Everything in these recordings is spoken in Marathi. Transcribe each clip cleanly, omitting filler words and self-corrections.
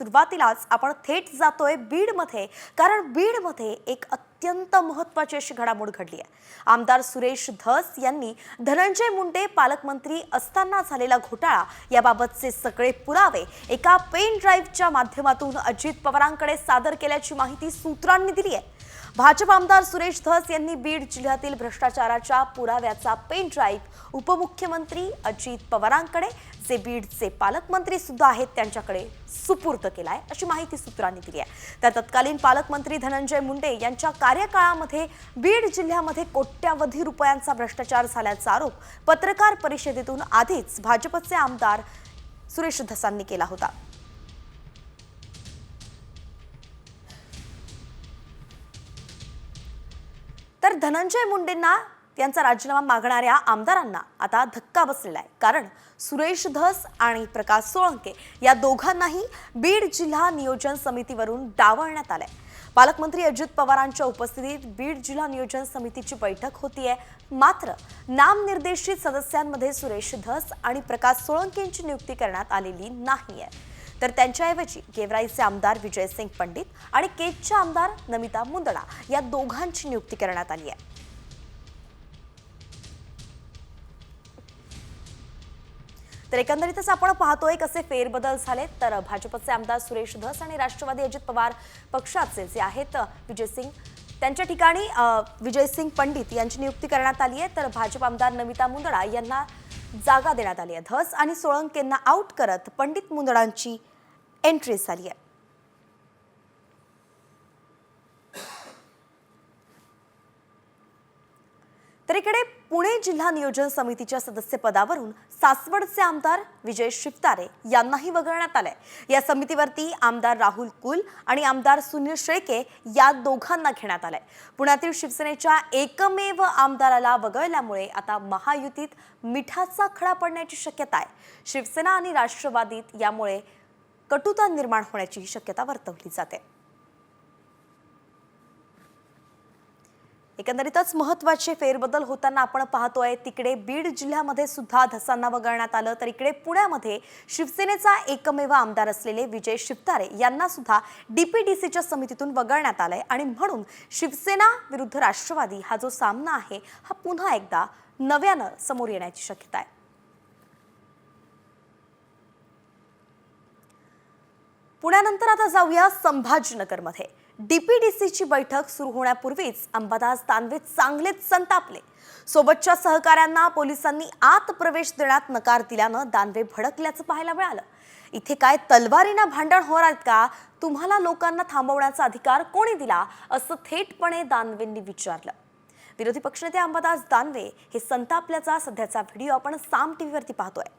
सुरुवातीलाच आपण थेट जातोय बीडमध्ये, कारण बीडमध्ये एक अत्यंत महत्त्वाची अशी घडामोड घडली आहे। आमदार सुरेश धस यांनी धनंजय मुंडे पालकमंत्री असताना झालेला घोटाळा याबाबतचे सगळे पुरावे एका पेन ड्राईव्हच्या माध्यमातून अजित पवारांकडे सादर केल्याची माहिती सूत्रांनी दिली आहे। भाजप आमदार सुरेश धस यांनी बीड जिल्ह्यातील भ्रष्टाचाराच्या पुराव्याचा पेन ड्राईव्ह उपमुख्यमंत्री अजित पवारांकडे, जे बीडचे पालकमंत्री सुद्धा आहेत, त्यांच्याकडे सुपूर्द केलाय अशी माहिती सूत्रांनी दिली आहे। तर तत्कालीन पालकमंत्री धनंजय मुंडे यांच्या कार्यकाळामध्ये बीड जिल्ह्यामध्ये कोट्यावधी रुपयांचा भ्रष्टाचार झाल्याचा आरोप पत्रकार परिषदेतून आधीच भाजपचे आमदार सुरेश धसांनी केला होता। तर धनंजय मुंडेंना त्यांचा राजीनामा मागणाऱ्या आमदारांना आता धक्का बसलेला आहे, कारण सुरेश धस आणि प्रकाश सोळंके या दोघांनाही बीड जिल्हा नियोजन समितीवरून डावलण्यात आलंय। पालकमंत्री अजित पवारांच्या उपस्थितीत बीड जिल्हा नियोजन समितीची बैठक होतीये, मात्र नामनिर्देशित सदस्यांमध्ये सुरेश धस आणि प्रकाश सोळंकेंची नियुक्ती करण्यात आलेली नाहीये। तर त्यांच्याऐवजी गेवराईचे आमदार विजयसिंग पंडित आणि केजच्या आमदार नमिता मुंदडा या दोघांची नियुक्ती करण्यात आली आहे। तर एकंदरीतच आपण पाहतोय कसे फेरबदल झाले। तर भाजपचे आमदार सुरेश धस आणि राष्ट्रवादी अजित पवार पक्षाचे जे आहेत विजयसिंग, त्यांच्या ठिकाणी विजयसिंग पंडित यांची नियुक्ती करण्यात आली आहे। तर भाजप आमदार नमिता मुंदडा यांना जागा देण्यात आली आहे। धस आणि सोळंकेंना आउट करत पंडित मुंदडांची एंट्री झाली आहे। तर इकडे पुणे जिल्हा नियोजन समितीच्या सदस्यपदावरून सासवडचे आमदार विजय शिवतारे यांनाही वगळण्यात आले। या समितीवरती आमदार राहुल कुल आणि आमदार सुनील शेळके या दोघांना घेण्यात आले। पुण्यातील शिवसेनेच्या एकमेव आमदाराला वगळल्यामुळे आता महायुतीत मिठाचा खडा पडण्याची शक्यता आहे। शिवसेना आणि राष्ट्रवादीत यामुळे कटुता निर्माण होण्याची शक्यता वर्तवली जाते। एकंदरीतच महत्त्वाचे फेरबदल होताना आपण पाहतोय। तिकडे बीड जिल्ह्यामध्ये सुद्धा धसांना वगळण्यात आलं, तर इकडे पुण्यामध्ये शिवसेनेचा एकमेव आमदार असलेले विजय शिवतारे यांना सुद्धा डीपीडीसीच्या समितीतून वगळण्यात आलंय आणि म्हणून शिवसेना विरुद्ध राष्ट्रवादी हा जो सामना आहे हा पुन्हा एकदा नव्यानं समोर येण्याची शक्यता आहे। पुण्यानंतर आता जाऊया संभाजीनगरमध्ये। डीपीडीसीची बैठक सुरू होण्यापूर्वीच अंबादास दानवे चांगलेच संतापले। सोबतच्या सहकाऱ्यांना पोलिसांनी आत प्रवेश देण्यात नकार दिल्यानं दानवे भडकल्याचं पाहायला मिळालं। इथे काय तलवारीनं भांडण होणार आहेत का? तुम्हाला लोकांना थांबवण्याचा अधिकार कोणी दिला, असं थेटपणे दानवेंनी विचारलं। विरोधी पक्षनेते अंबादास दानवे हे संतापल्याचा सध्याचा व्हिडिओ आपण साम टीव्हीवरती पाहतोय।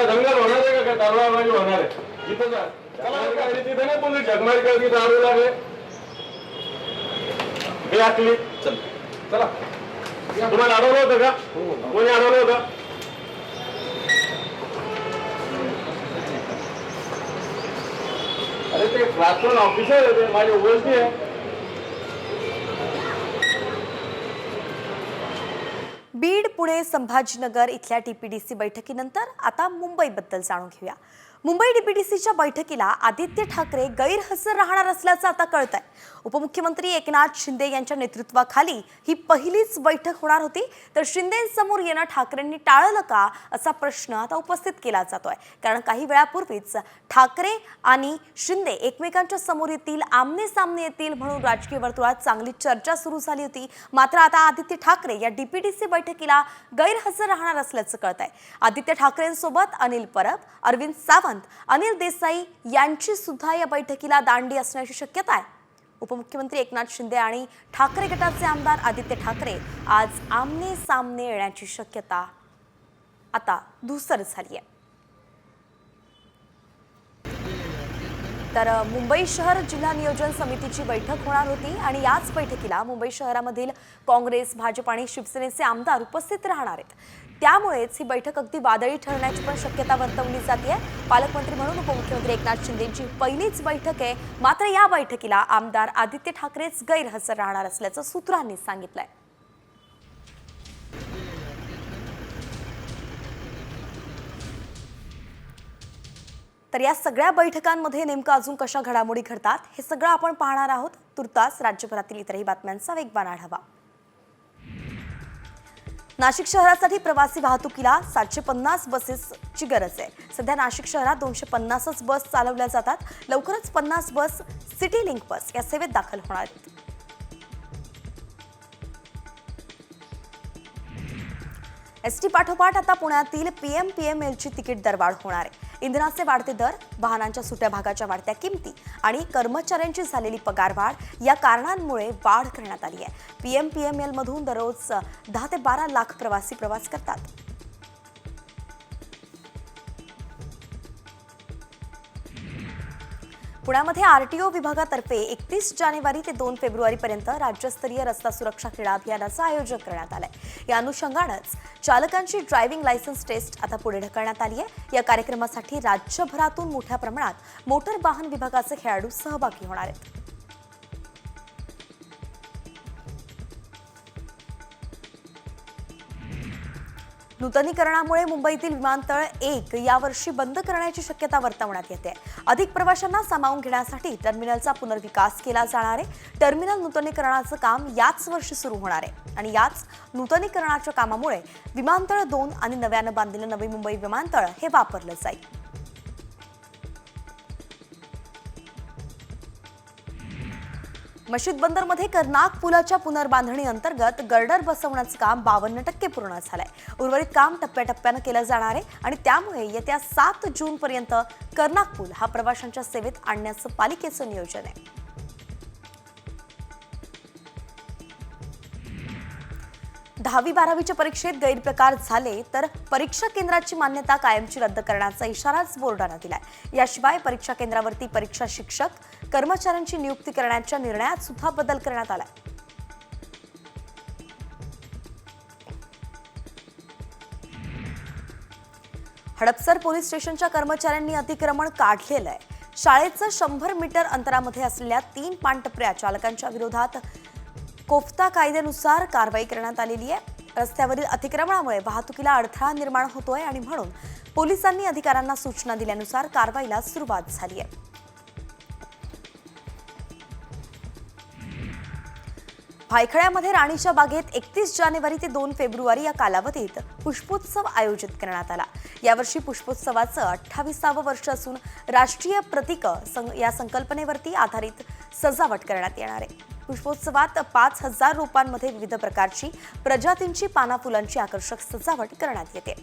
दंगल होणार आहे का? तलवारबाजी होणार आहे इथं जा. तिथे नाही पोलीस झगमारी करते, दारू लागे हे आखली. चला, तुम्हाला अडवलं होतं का? कोणी अडवलं होतं? अरे ते क्लास 1 ऑफिसर होते, माझी ओळखी आहे। बीड, पुणे, संभाजीनगर इथल्या डीपीडीसी बैठकीनंतर आता मुंबईबद्दल जाणून घेऊया। मुंबई डीपीडीसीच्या बैठकीला आदित्य ठाकरे गैरहजर राहणार असल्याचं आता कळतंय। उपमुख्यमंत्री एकनाथ शिंदे यांच्या नेतृत्वाखाली ही पहिलीच बैठक होणार होती, तर शिंदेंसमोर येणं ठाकरेंनी टाळलं का असा प्रश्न आता उपस्थित केला जातोय। कारण काही वेळापूर्वीच ठाकरे आणि शिंदे एकमेकांच्या समोर येतील, आमने सामने येतील म्हणून राजकीय वर्तुळात चांगली चर्चा सुरू झाली होती। मात्र आता आदित्य ठाकरे या डीपीडीसी बैठकीला गैरहजर राहणार असल्याचं कळतंय। आदित्य ठाकरेंसोबत अनिल परब, अरविंद सावंत, अनिल देसाई यांची सुद्धा या बैठकीला दांडी असण्याची शक्यता आहे। उपमुख्यमंत्री एकनाथ शिंदे आणि ठाकरे गटाचे आमदार आदित्य ठाकरे आज आमने सामने येण्याची शक्यता आता धूसर झाली आहे। तर मुंबई शहर जिल्हा नियोजन समितीची बैठक होणार होती आणि याच बैठकीला मुंबई शहरामधील काँग्रेस, भाजप आणि शिवसेनेचे आमदार उपस्थित राहणार आहेत. त्यामुळेच ही बैठक अगदी वादळी ठरण्याची पण शक्यता वर्तवली जाते. पालकमंत्री म्हणून उपमुख्यमंत्री एकनाथ शिंदेंची पहिलीच बैठक आहे. मात्र या बैठकीला आमदार आदित्य ठाकरेच गैरहजर राहणार असल्याचं सूत्रांनी सांगितलंय. तर या सगळ्या बैठकांमध्ये नेमकं अजून कशा घडामोडी घडतात हे सगळं आपण पाहणार आहोत. तुर्तास राज्यभरातील इतरही बातम्यांचा वेगवान आढावा. नाशिक शहरासाठी प्रवासी वाहतुकीला 750 बसेसची गरज आहे. सध्या नाशिक शहरात 250च बस चालवल्या जातात. लवकरच 50 बस सिटी लिंक बस या सेवेत दाखल होणार आहेत. एसटी पाठोपाठ आता पुण्यातील PMPMLची तिकीट दरवाढ होणार आहे. इंधनाचे वाढते दर, वाहनांच्या सुट्या भागाच्या वाढत्या किमती आणि कर्मचाऱ्यांची झालेली पगारवाढ या कारणांमुळे वाढ करण्यात आली आहे. PMPML मधून दररोज 10 ते 12 लाख प्रवासी प्रवास करतात. पुण्यामध्ये RTO विभागातर्फे 31 जानेवारी ते 2 फेब्रुवारीपर्यंत राज्यस्तरीय रस्ता सुरक्षा क्रीडा अभियानाचं आयोजन करण्यात आलंय. या अनुषंगानंच चालकांची ड्रायव्हिंग लायसन्स टेस्ट आता पुढे ढकलण्यात आली आहे. या कार्यक्रमासाठी राज्यभरातून मोठ्या प्रमाणात मोटर वाहन विभागाचे खेळाडू सहभागी होणार आहेत. नूतनीकरणामुळे मुंबईतील विमानतळ 1 यावर्षी बंद करण्याची शक्यता वर्तवण्यात येते. अधिक प्रवाशांना सामावून घेण्यासाठी टर्मिनलचा पुनर्विकास केला जाणार आहे. टर्मिनल नूतनीकरणाचं काम याच वर्षी सुरू होणार आहे आणि याच नूतनीकरणाच्या कामामुळे विमानतळ 2 आणि नव्यानं बांधलेलं नवी मुंबई विमानतळ हे वापरलं जाईल. मशीद बंदरमध्ये कर्नाक पुलाच्या पुनर्बांधणी अंतर्गत गर्डर बसवण्याचं काम 52% पूर्ण झालंय. उर्वरित काम टप्प्याटप्प्यानं केलं जाणार आहे आणि त्यामुळे येत्या 7 जून पर्यंत कर्नाक पूल हा प्रवाशांच्या सेवेत आणण्याचं पालिकेचं नियोजन आहे. 10वी-12वीच्या परीक्षेत गैरप्रकार झाले तर परीक्षा केंद्राची मान्यता कायमची रद्द करण्याचा इशाराच बोर्डानं दिलाय. याशिवाय परीक्षा केंद्रावरती परीक्षा शिक्षक, कर्मचाऱ्यांची नियुक्ती करण्याच्या निर्णयात सुद्धा बदल करण्यात आलाय. हडपसर पोलीस स्टेशनच्या कर्मचाऱ्यांनी अतिक्रमण काढलेलं आहे. शाळेचं 100 मीटर अंतरामध्ये असलेल्या 3 पानटपऱ्या चालकांच्या विरोधात कोफता कायद्यानुसार कारवाई करण्यात आलेली आहे. रस्त्यावरील अतिक्रमणामुळे वाहतुकीला अडथळा निर्माण होतोय आणि म्हणून पोलिसांनी अधिकाऱ्यांना सूचना दिल्यानुसार कारवाईला सुरुवात झाली आहे. भायखळ्यामध्ये राणीच्या बागेत 31 जानेवारी ते 2 फेब्रुवारी या कालावधीत पुष्पोत्सव आयोजित करण्यात आला. यावर्षी पुष्पोत्सवाचं 28वं वर्ष असून राष्ट्रीय प्रतीकं या संकल्पनेवरती आधारित सजावट करण्यात येणार आहे. पुष्पोत्सवात 5000 रोपांमध्ये विविध प्रकारची प्रजातींची पाना फुलांची आकर्षक सजावट करण्यात येते.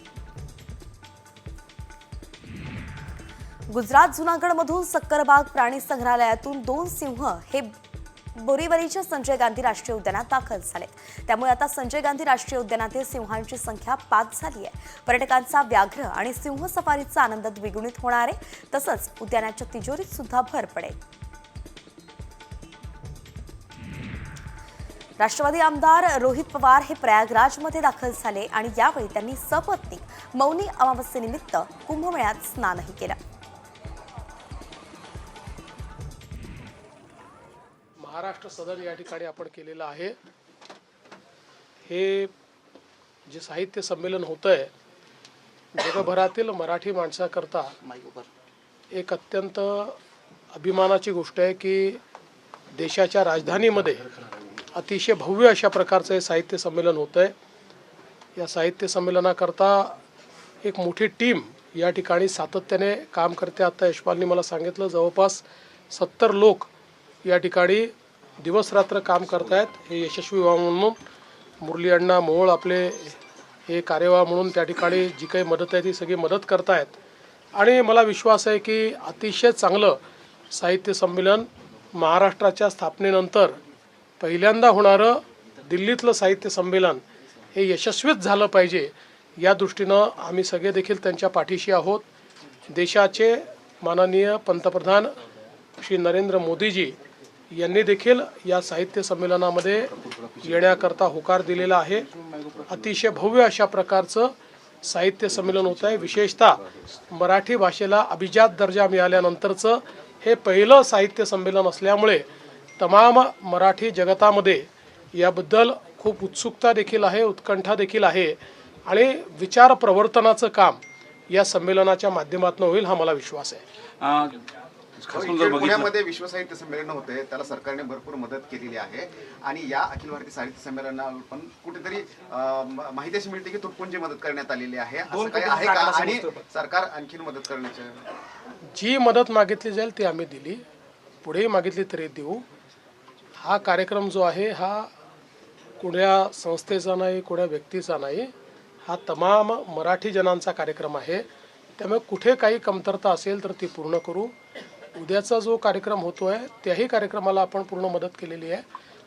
गुजरात जुनागडमधून सक्करबाग प्राणी संग्रहालयातून 2 सिंह हे बोरीवलीच्या संजय गांधी राष्ट्रीय उद्यानात दाखल झाले. त्यामुळे आता संजय गांधी राष्ट्रीय उद्यानातील सिंहांची संख्या 5 झाली आहे. पर्यटकांचा व्याघ्र आणि सिंह सफारीचा आनंद द्विगुणित होणार आहे. तसंच उद्यानाच्या तिजोरीत सुद्धा भर पडेल. राष्ट्रवादी आमदार रोहित पवार हे प्रयागराजमध्ये दाखल झाले आणि यावेळी त्यांनी सपत्नीक मौनी अमावस्येनिमित्त कुंभमेळ्यात स्नानही केलं. महाराष्ट्र सदन या ठिकाणी आपण केलेलं आहे. हे जे साहित्य संमेलन होतंय जगभरातील मराठी माणसाकरता एक अत्यंत अभिमानाची गोष्ट आहे की देशाच्या राजधानीमध्ये अतिशय भव्य अशा प्रकारचं हे साहित्य संमेलन होतंय. या साहित्य संमेलनाकरता एक मोठी टीम या ठिकाणी सातत्याने काम करते. आता यशपालनी मला सांगितलं जवळपास 70 लोक या ठिकाणी दिवसरात्र काम करतायत. हे यशस्वी व्हावं म्हणून मुरली अण्णा मोहोळ आपले हे कार्यवाह म्हणून त्या ठिकाणी जी काही मदत आहे ती सगळी मदत करतायत. आणि मला विश्वास आहे की अतिशय चांगलं साहित्य संमेलन महाराष्ट्राच्या स्थापनेनंतर पहिल्यांदा होणारं दिल्लीतलं साहित्य संमेलन हे यशस्वीच झालं पाहिजे या दृष्टीनं आम्ही सगळे देखील त्यांच्या पाठीशी आहोत. देशाचे माननीय पंतप्रधान श्री नरेंद्र मोदीजी यांनी देखील या साहित्य संमेलनामध्ये येण्याकरता होकार दिलेला आहे. अतिशय भव्य अशा प्रकारचं साहित्य संमेलन होत आहे. विशेषतः मराठी भाषेला अभिजात दर्जा मिळाल्यानंतरचं हे पहिलं साहित्य संमेलन असल्यामुळे तमाम मराठी जगतामध्ये याबद्दल खूप उत्सुकता देखील आहे, उत्कंठा देखील आहे आणि विचार प्रवर्तनाचं काम या संमेलनाच्या माध्यमातून होईल हा मला विश्वास आहे. पुण्यामध्ये विश्व साहित्य संमेलन होते, त्याला सरकारने भरपूर मदत केलेली आहे आणि या अखिल भारतीय साहित्य संमेलनाला पण कुठेतरी माहिती अशी मिळते की तुटपुंजी मदत करण्यात आलेली आहे. असं काही आहे का आणि सरकार आणखीन मदत करण्याची जी मदत मागितली जाईल ती आम्ही दिली, पुढेही मागितली तरी देऊ. हा कार्यक्रम जो आहे हा कुण्या संस्थेचा नाही, कुण्या व्यक्तीचा नाही, हा तमाम मराठी जनांचा कार्यक्रम आहे. त्यामुळे कुठे काही कमतरता असेल तर ती पूर्ण करू. उद्याचा जो कार्यक्रम होतो आहे त्याही कार्यक्रमाला आपण पूर्ण मदत केलेली आहे.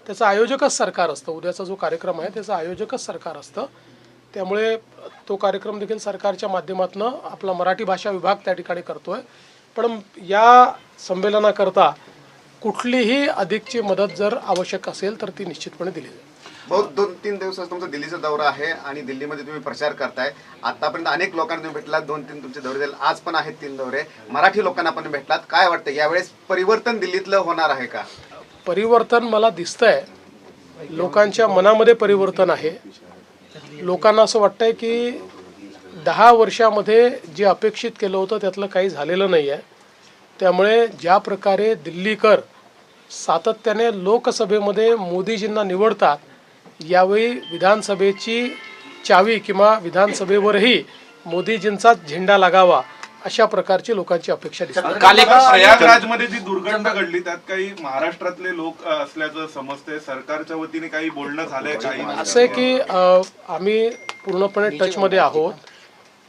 त्याचं आयोजकच सरकार असतं. उद्याचा जो कार्यक्रम आहे त्याचं आयोजकच सरकार असतं. त्यामुळे तो कार्यक्रम देखील सरकारच्या माध्यमातून आपला मराठी भाषा विभाग त्या ठिकाणी करतो आहे. पण या संमेलनाकरता कुठलीही अधिकची मदत जर आवश्यक असेल तर ती निश्चितपणे दिली जाईल. बहुत 2-3 दिवसाचा तुमचा दिल्लीचा दौरा आहे आणि दिल्लीमध्ये तुम्ही प्रचार करताय. आतापर्यंत अनेक लोकांना तुम्ही भेटलात, 2-3 तुमचे दौरे झाले, आज पण आहेत 3 दौरे. मराठी लोकांना पण भेटलात. काय वाटतं यावेळेस परिवर्तन दिल्लीतलं होणार आहे का? परिवर्तन मला दिसतंय. लोकांच्या मनामध्ये परिवर्तन आहे. लोकांना असं वाटतंय की 10 वर्षामध्ये जे अपेक्षित केलं होतं त्यातलं काही झालेलं नाही आहे. त्यामुळे ज्या प्रकारे दिल्लीकर सातत्याने लोकसभेमध्ये मोदीजींना निवडतात, यावेळी विधानसभेची चावी किंवा विधानसभेवरही मोदीजींचाच झेंडा लागावा अशा प्रकारची लोकांची अपेक्षा दिसते. काल एक प्रयागराजमध्ये जी दुर्घटना घडली त्यात काही महाराष्ट्रातले लोक असल्याचं समजते. सरकारच्या वतीने काही बोलणं झालंय काही? असं आहे की आम्ही पूर्णपणे टचमध्ये आहोत.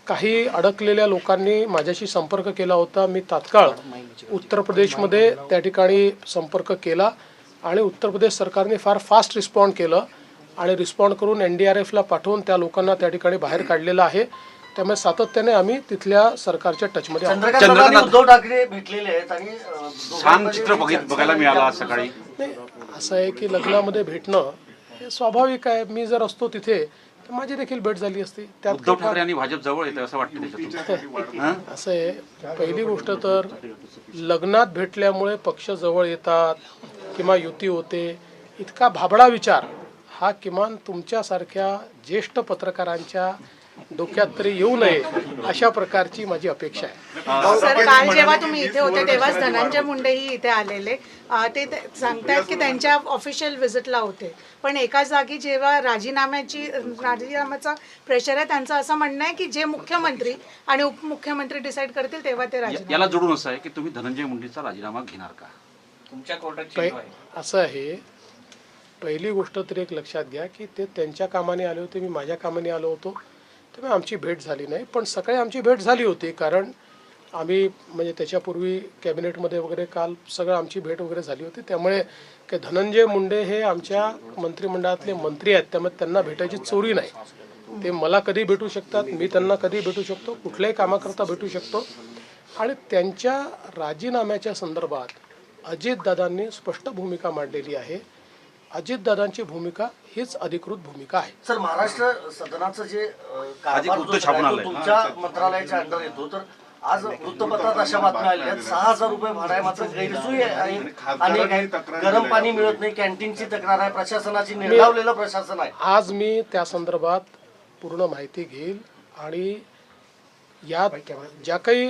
काही अडकलेल्या लोकांनी माझ्याशी संपर्क केला होता. मी तात्काळ उत्तर प्रदेशमध्ये त्या ठिकाणी संपर्क केला आणि उत्तर प्रदेश सरकारने फार फास्ट रिस्पॉन्ड केलं आणि रिस्पॉन्ड करून NDRFला पाठवून त्या लोकांना त्या ठिकाणी बाहेर काढलेलं आहे. त्यामुळे सातत्याने आम्ही तिथल्या सरकारच्या टचमध्ये आहोत. उद्धव ठाकरे भेटलेले आहेत आणि छान चित्र बघायला मिळालं आज सकाळी. नाही, असं आहे की लग्नामध्ये भेटणं हे स्वाभाविक आहे. मी जर असतो तिथे तर माझी देखील भेट झाली असती. त्यात उद्धव ठाकरे आणि भाजप जवळ येतं असं वाटतं त्याच्यातून. असं आहे, पहिली गोष्ट तर लग्नात भेटल्यामुळे पक्ष जवळ येतात किंवा युती होते इतका भाबडा विचार हा किमान तुमच्यासारख्या ज्येष्ठ पत्रकारांच्या डोक्यात तरी येऊ नये अशा प्रकारची माझी अपेक्षा आहे. सर, काल जेव्हा तुम्ही इथे होते तेव्हाच धनंजय मुंडेही इथे आलेले. ते सांगतात की त्यांच्या ऑफिशियल व्हिजिटला होते, पण एका जागी जेव्हा राजीनाम्याचा प्रेशर आहे त्यांचं असं म्हणणं आहे की जे मुख्यमंत्री आणि उपमुख्यमंत्री डिसाईड करतील तेव्हा ते राजीनामा. याला जोडून असं आहे की तुम्ही धनंजय मुंडेचा राजीनामा घेणार का? तुमच्या कोर्टात असं आहे, पहिली गोष्ट तरी एक लक्षात घ्या की ते त्यांच्या कामाने आले होते, मी माझ्या कामाने आलो होतो. त्यामुळे आमची भेट झाली नाही. पण सकाळी आमची भेट झाली होती कारण आम्ही म्हणजे त्याच्यापूर्वी कॅबिनेटमध्ये वगैरे काल सगळं आमची भेट वगैरे झाली होती. त्यामुळे की धनंजय मुंडे हे आमच्या मंत्रिमंडळातले मंत्री आहेत, त्यामुळे त्यांना भेटायची चोरी नाही. ते मला कधी भेटू शकतात, मी त्यांना कधी भेटू शकतो, कुठल्याही कामाकरता भेटू शकतो. आणि त्यांच्या राजीनाम्याच्या संदर्भात अजितदादांनी स्पष्ट भूमिका मांडलेली आहे. अजितदादांची भूमिका हीच अधिकृत भूमिका आहे. सर, महाराष्ट्र सदनाचं जे कारभार जो आहे तो तुमच्या मंत्रालयाच्या अंडर येतो, तर आज वृत्तपत्रात अशा बातम्या आल्या आहेत 6,000 रुपये भाडं आहे, मात्र गैरसोयी आहे, अनेक आहेत, गरम पाणी मिळत नाही, कॅन्टीनची तक्रार आहे, प्रशासनाची निर्धावलेलं प्रशासन आहे. आज मी त्या संदर्भात पूर्ण माहिती घेईल आणि या ज्या काही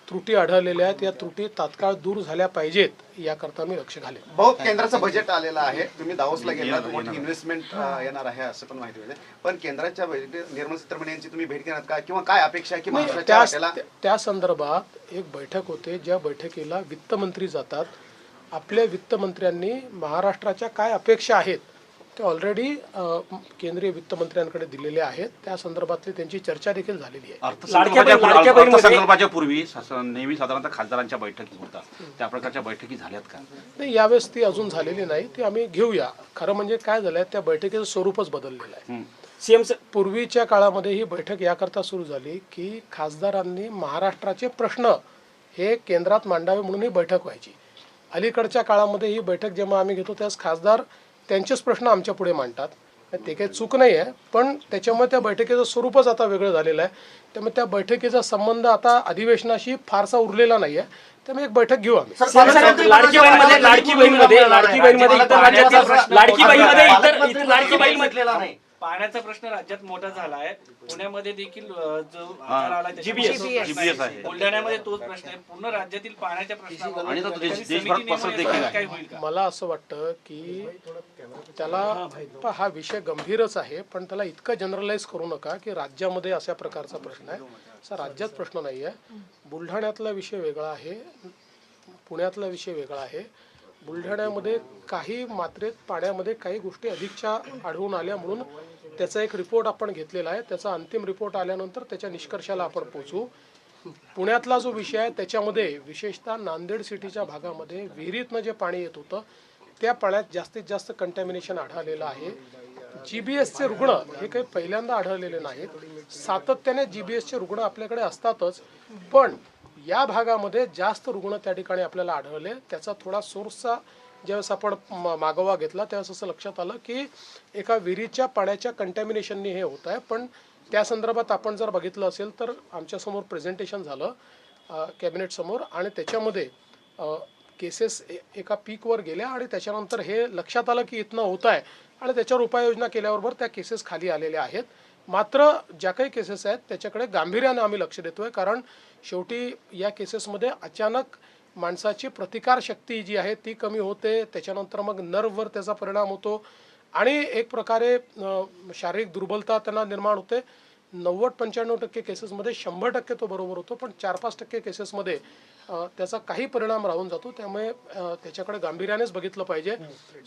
त्रुटी आढळलेल्या आहेत या त्रुटी तात्काळ दूर झाल्या पाहिजेत याकरता मी लक्ष घालेन. बहुत केंद्राचं बजेट आलेलं आहे. तुम्ही दावोसला गेलात, मोठी इन्व्हेस्टमेंट येणार आहे असं पण माहिती मिळते. पण केंद्राच्या निर्मला सीतारामन यांची तुम्ही भेट घेणार का किंवा काय अपेक्षा आहे की महाराष्ट्राच्या त्या संदर्भात एक बैठक होते, ज्या बैठकीला वित्तमंत्री जातात. आपल्या वित्तमंत्र्यांनी महाराष्ट्राच्या काय अपेक्षा आहेत ते ऑलरेडी केंद्रीय वित्तमंत्र्यांकडे दिलेले आहेत. त्या संदर्भातली त्यांची चर्चा देखील झालेली आहे. अर्थसंकल्पाच्या पूर्वी नेहमी साधारणतः खासदारांच्या बैठकी होतात, त्या प्रकारच्या बैठकी झाल्यात का? नाही, यावेळेस ती अजून झालेली नाही. ती आम्ही घेऊया. खरं म्हणजे काय झालंय, त्या बैठकीचं स्वरूपच बदललेलं आहे. पूर्वीच्या काळामध्ये ही बैठक याकरता सुरू झाली की खासदारांनी महाराष्ट्राचे प्रश्न हे केंद्रात मांडावे म्हणून ही बैठक व्हायची. अलीकडच्या काळामध्ये ही बैठक जेव्हा आम्ही घेतो त्यास खासदार त्यांचेच प्रश्न आमच्या पुढे मांडतात. ते काही चूक नाही आहे, पण त्याच्यामुळे त्या बैठकीचं स्वरूपच आता वेगळं झालेलं आहे. त्यामुळे त्या बैठकीचा संबंध आता अधिवेशनाशी फारसा उरलेला नाही आहे. त्यामुळे एक बैठक घेऊ आम्ही. पाण्याचा प्रश्न राज्यात मोठा झाला आहे. पुण्यामध्ये देखील जो आजार आला GBS आहे, बुलढाण्यामध्ये तोच प्रश्न आहे. पूर्ण राज्यातील पाण्याच्या प्रश्नावर मला असं वाटतं की त्याला हा विषय गंभीरच आहे, पण त्याला इतकं जनरलाइज करू नका की राज्यामध्ये अशा प्रकारचा प्रश्न आहे. असा राज्यात प्रश्न नाही आहे. बुलढाण्यातला विषय वेगळा आहे, पुण्यातला विषय वेगळा आहे. बुलढाण्यामध्ये काही मात्रेत पाण्यामध्ये काही गोष्टी अधिकच्या आढळून आल्या म्हणून त्याचा एक रिपोर्ट आपण घेतलेला आहे. त्याचा अंतिम रिपोर्ट आल्यानंतर त्याच्या निष्कर्षाला आपण पोहोचू. पुण्यातला जो विषय आहे त्याच्यामध्ये विशेषतः नांदेड सिटीच्या भागामध्ये विहिरीतनं जे पाणी येत होतं त्या पाण्यात जास्तीत जास्त कंटॅमिनेशन आढळलेलं आहे. GBSचे रुग्ण हे काही पहिल्यांदा आढळलेले नाहीत. सातत्याने GBSचे रुग्ण आपल्याकडे असतातच, पण या भागामध्ये जास्त रुग्ण त्या ठिकाणी आपल्याला आढळले. त्याचा थोडा सोर्सचा ज्यावेळेस आपण मागोवा घेतला त्यावेळेस असं लक्षात आलं की एका विहिरीच्या पाण्याच्या कंटॅमिनेशनने हे होत आहे. पण त्या संदर्भात आपण जर बघितलं असेल तर आमच्यासमोर प्रेझेंटेशन झालं कॅबिनेटसमोर, आणि त्याच्यामध्ये केसेस एका पीकवर गेल्या आणि त्याच्यानंतर हे लक्षात आलं की इथनं होत आहे आणि त्याच्यावर उपाययोजना केल्याबरोबर त्या केसेस खाली आलेल्या आहेत. मात्र ज्या काही केसेस आहेत त्याच्याकडे गांभीर्याने आम्ही लक्ष देतोय, कारण शेवटी या केसेसमध्ये अचानक माणसाची प्रतिकारशक्ती जी आहे ती कमी होते. त्याच्यानंतर मग नर्ववर त्याचा परिणाम होतो आणि एक प्रकारे शारीरिक दुर्बलता त्यांना निर्माण होते. 90-95% केसेसमध्ये 100% तो बरोबर होतो, पण 4-5% केसेसमध्ये त्याचा काही परिणाम राहून जातो. त्यामुळे त्याच्याकडे गांभीर्यानेच बघितलं पाहिजे.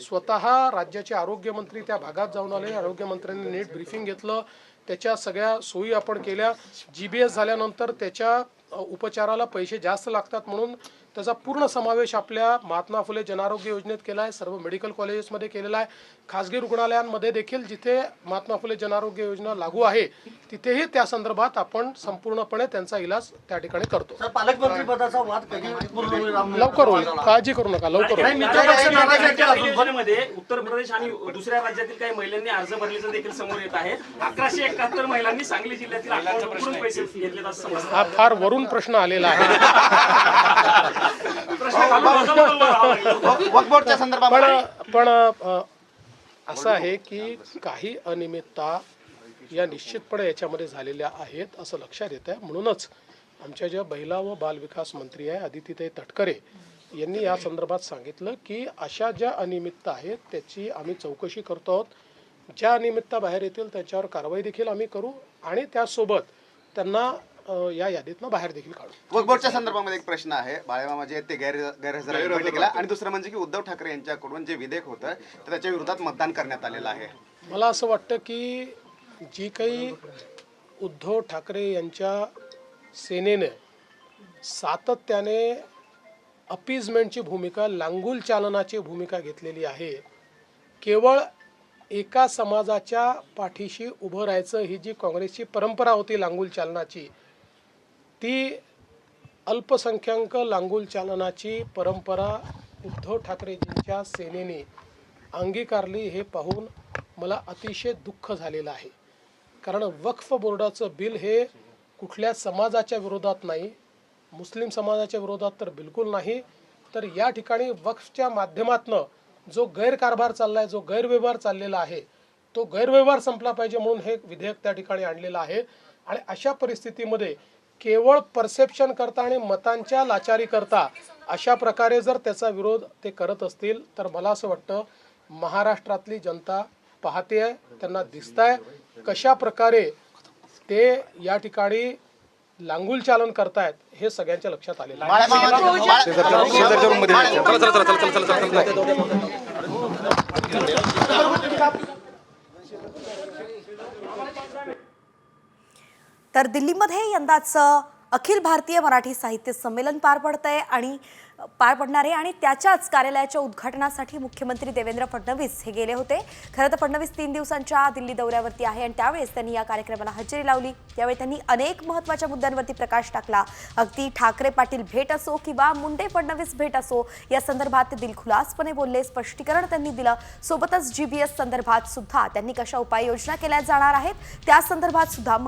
स्वतः राज्याचे आरोग्यमंत्री त्या भागात जाऊन आले. आरोग्यमंत्र्यांनी नीट ब्रीफिंग घेतलं, त्याच्या सगळ्या सोयी आपण केल्या. GBS झाल्यानंतर त्याच्या उपचाराला पैसे जास्त लागतात म्हणून त्याचा पूर्ण समावेश आपल्या महात्मा फुले जनआरोग्य योजनेत केला आहे. सर्व मेडिकल कॉलेजेसमध्ये केलेला आहे. खाजगी रुग्णालयांमध्ये देखील जिथे महात्मा फुले जनआरोग्य योजना लागू आहे तिथेही त्या संदर्भात आपण संपूर्णपणे त्यांचा इलाज त्या ठिकाणी करतो. पालकमंत्री पदाचा वाद कधी पूर्ण होईल? लवकर होईल, काळजी करू नका, लवकर होईल. उत्तर प्रदेश आणि दुसऱ्या राज्यातील काही महिलांनी अर्ज भरल्याचं देखील समोर येत आहे. 1171 महिलांनी सांगली जिल्ह्यातील अकाउंटवरून पैसे घेतले असं समजतं. हा फार वरून प्रश्न आलेला आहे. पण असं आहे की काही अनियमितता या निश्चितपणे याच्यामध्ये झालेल्या आहेत असं लक्षात येत आहे. म्हणूनच आमच्या ज्या महिला व बालविकास मंत्री आहे अदितीताई तटकरे यांनी या संदर्भात सांगितलं की अशा ज्या अनियमितता आहेत त्याची आम्ही चौकशी करतो आहोत. ज्या अनियमितता बाहेर येतील त्याच्यावर कारवाई देखील आम्ही करू आणि त्यासोबत त्यांना या यादीतनं बाहेर देखील काढू. वक्फ बोर्डच्या संदर्भामध्ये एक प्रश्न आहे. बाळामामा जे ते गैरहजर बैठकीला, आणि दुसरं म्हणजे की उद्धव ठाकरे यांच्याकडून जे विधेयक होतं तर त्याच्या विरोधात मतदान करण्यात आलेलं आहे. मला असं वाटतं की जी काही उद्धव ठाकरे यांच्या सेनेने सातत्याने अपीजमेंटची भूमिका, लांगुल चालनाची भूमिका घेतलेली आहे. केवळ एका समाजाच्या पाठीशी उभं राहायचं ही जी काँग्रेसची परंपरा होती लांगुल चालनाची, ती अल्पसंख्याक लांगुल चालनाची परंपरा उद्धव ठाकरेजींच्या सेनेने अंगीकारली हे पाहून मला अतिशय दुःख झालेलं आहे. कारण वक्फ बोर्डाचं बिल हे कुठल्या समाजाच्या विरोधात नाही, मुस्लिम समाजाच्या विरोधात तर बिलकुल नाही, तर या ठिकाणी वक्फच्या माध्यमातनं जो गैरकारभार चालला आहे, जो गैरव्यवहार चाललेला आहे, तो गैरव्यवहार संपला पाहिजे म्हणून हे विधेयक त्या ठिकाणी आणलेलं आहे. आणि अशा परिस्थितीमध्ये केवळ परसेप्शन करता आणि मतांच्या लाचारी करता अशा प्रकारे जर त्याचा विरोध ते करत असतील तर मला असं वाटतं महाराष्ट्रातली जनता पाहते आहे, त्यांना दिसत आहे कशा प्रकारे ते या ठिकाणी लांगुल चालन करतायत हे सगळ्यांच्या लक्षात आलेलं आहे. तर दिल्लीमध्ये यंदाचं अखिल भारतीय मराठी साहित्य संमेलन पार पडणार आहे आणि त्याच्याच कार्यालयाच्या उद्घाटनासाठी मुख्यमंत्री देवेंद्र फडणवीस हे गेले होते. खरं तर फडणवीस 3 दिवसांच्या दिल्ली दौऱ्यावरती आहे आणि त्यावेळेस त्यांनी या कार्यक्रमाला हजेरी लावली. त्यावेळी त्यांनी अनेक महत्त्वाच्या मुद्द्यांवरती प्रकाश टाकला. अगदी ठाकरे पाटील भेट असो किंवा मुंडे फडणवीस भेट असो, या संदर्भात ते दिलखुलासपणे बोलले, स्पष्टीकरण त्यांनी दिलं. सोबतच GBS संदर्भात सुद्धा त्यांनी कशा उपाययोजना केल्या जाणार आहेत त्या संदर्भात सुद्धा